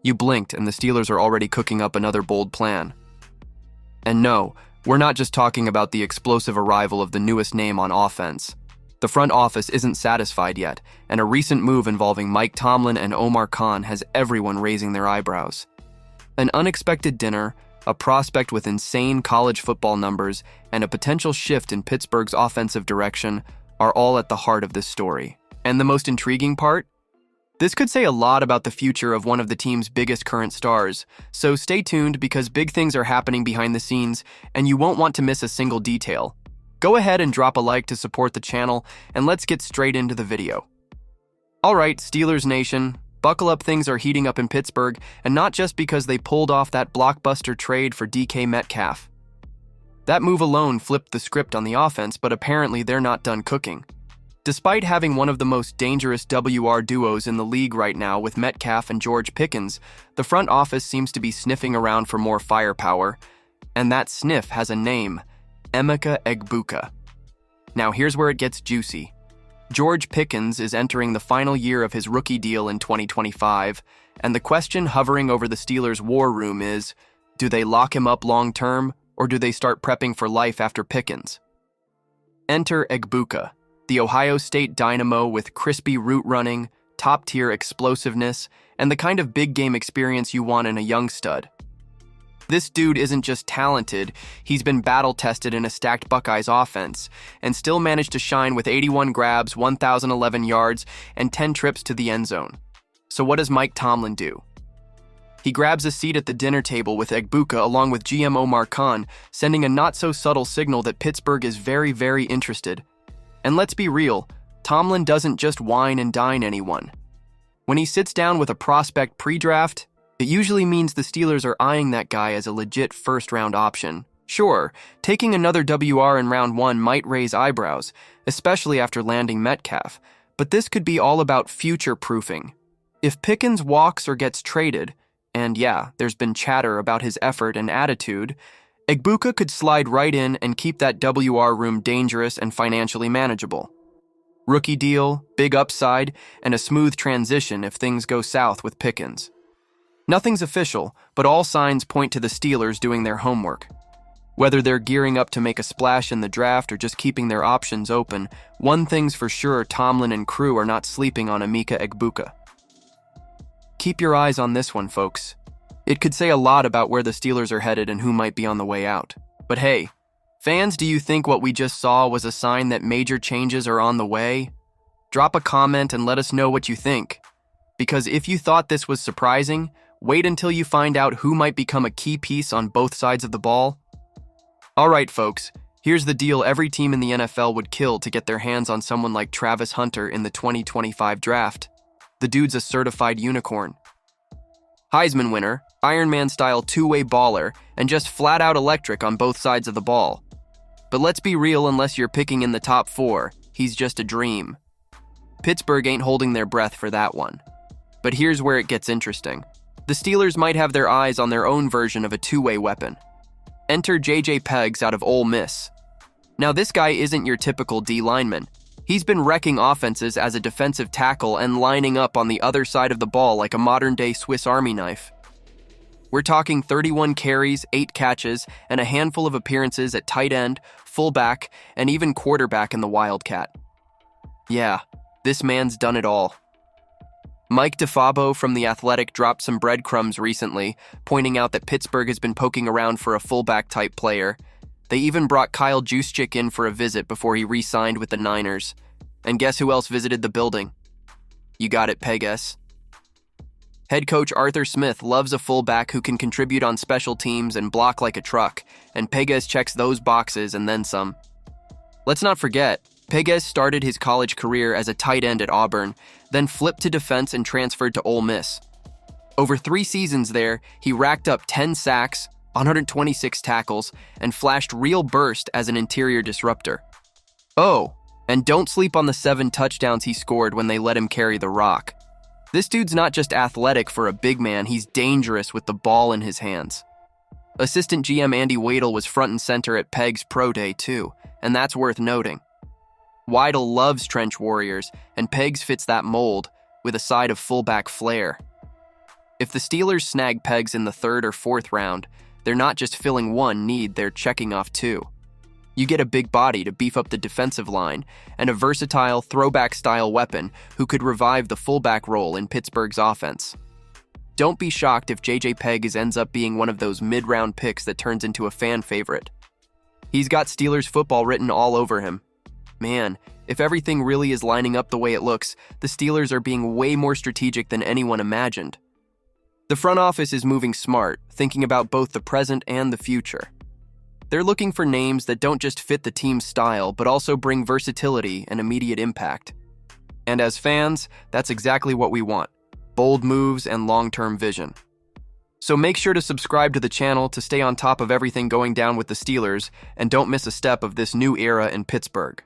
You blinked and the Steelers are already cooking up another bold plan. And no, we're not just talking about the explosive arrival of the newest name on offense. The front office isn't satisfied yet, and a recent move involving Mike Tomlin and Omar Khan has everyone raising their eyebrows. An unexpected dinner, a prospect with insane college football numbers, and a potential shift in Pittsburgh's offensive direction are all at the heart of this story. And the most intriguing part? This could say a lot about the future of one of the team's biggest current stars, so stay tuned because big things are happening behind the scenes and you won't want to miss a single detail. Go ahead and drop a like to support the channel, and let's get straight into the video. Alright, Steelers Nation, buckle up, things are heating up in Pittsburgh, and not just because they pulled off that blockbuster trade for DK Metcalf. That move alone flipped the script on the offense, but apparently they're not done cooking. Despite having one of the most dangerous WR duos in the league right now with Metcalf and JJ Pegues, the front office seems to be sniffing around for more firepower, and that sniff has a name: Emeka Egbuka. Now here's where it gets juicy. JJ Pegues is entering the final year of his rookie deal in 2025, and the question hovering over the Steelers' war room is, do they lock him up long-term, or do they start prepping for life after Pegues? Enter Egbuka, the Ohio State dynamo with crispy route running, top-tier explosiveness, and the kind of big-game experience you want in a young stud. This dude isn't just talented, he's been battle-tested in a stacked Buckeyes offense, and still managed to shine with 81 grabs, 1,011 yards, and 10 trips to the end zone. So what does Mike Tomlin do? He grabs a seat at the dinner table with Egbuka along with GM Omar Khan, sending a not-so-subtle signal that Pittsburgh is very, very interested. And let's be real, Tomlin doesn't just wine and dine anyone. When he sits down with a prospect pre-draft, it usually means the Steelers are eyeing that guy as a legit first-round option. Sure, taking another WR in round 1 might raise eyebrows, especially after landing Metcalf, but this could be all about future-proofing. If Pegues walks or gets traded, and yeah, there's been chatter about his effort and attitude, Egbuka could slide right in and keep that WR room dangerous and financially manageable. Rookie deal, big upside, and a smooth transition if things go south with Pegues. Nothing's official, but all signs point to the Steelers doing their homework. Whether they're gearing up to make a splash in the draft or just keeping their options open, one thing's for sure: Tomlin and crew are not sleeping on Emeka Egbuka. Keep your eyes on this one, folks. It could say a lot about where the Steelers are headed and who might be on the way out. But hey, fans, do you think what we just saw was a sign that major changes are on the way? Drop a comment and let us know what you think. Because if you thought this was surprising, wait until you find out who might become a key piece on both sides of the ball. Alright folks, here's the deal: every team in the NFL would kill to get their hands on someone like Travis Hunter in the 2025 draft. The dude's a certified unicorn. Heisman winner, Iron Man-style two-way baller, and just flat-out electric on both sides of the ball. But let's be real, unless you're picking in the top 4, he's just a dream. Pittsburgh ain't holding their breath for that one. But here's where it gets interesting. The Steelers might have their eyes on their own version of a two-way weapon. Enter JJ Pegues out of Ole Miss. Now this guy isn't your typical D lineman. He's been wrecking offenses as a defensive tackle and lining up on the other side of the ball like a modern-day Swiss Army knife. We're talking 31 carries, 8 catches, and a handful of appearances at tight end, fullback, and even quarterback in the Wildcat. Yeah, this man's done it all. Mike DeFabo from The Athletic dropped some breadcrumbs recently, pointing out that Pittsburgh has been poking around for a fullback-type player. They even brought Kyle Juszczyk in for a visit before he re-signed with the Niners. And guess who else visited the building? You got it, Pegues. Head coach Arthur Smith loves a fullback who can contribute on special teams and block like a truck, and Pegues checks those boxes and then some. Let's not forget, Pegues started his college career as a tight end at Auburn, then flipped to defense and transferred to Ole Miss. Over 3 seasons there, he racked up 10 sacks, 126 tackles, and flashed real burst as an interior disruptor. Oh, and don't sleep on the 7 touchdowns he scored when they let him carry the rock. This dude's not just athletic for a big man, he's dangerous with the ball in his hands. Assistant GM Andy Weidl was front and center at Pegues' Pro Day too, and that's worth noting. Weidl loves trench warriors, and Pegues fits that mold with a side of fullback flair. If the Steelers snag Pegues in the 3rd or 4th round, they're not just filling one need, they're checking off 2. You get a big body to beef up the defensive line and a versatile throwback-style weapon who could revive the fullback role in Pittsburgh's offense. Don't be shocked if JJ Pegues ends up being one of those mid-round picks that turns into a fan favorite. He's got Steelers football written all over him. Man, if everything really is lining up the way it looks, the Steelers are being way more strategic than anyone imagined. The front office is moving smart, thinking about both the present and the future. They're looking for names that don't just fit the team's style, but also bring versatility and immediate impact. And as fans, that's exactly what we want: bold moves and long-term vision. So make sure to subscribe to the channel to stay on top of everything going down with the Steelers, and don't miss a step of this new era in Pittsburgh.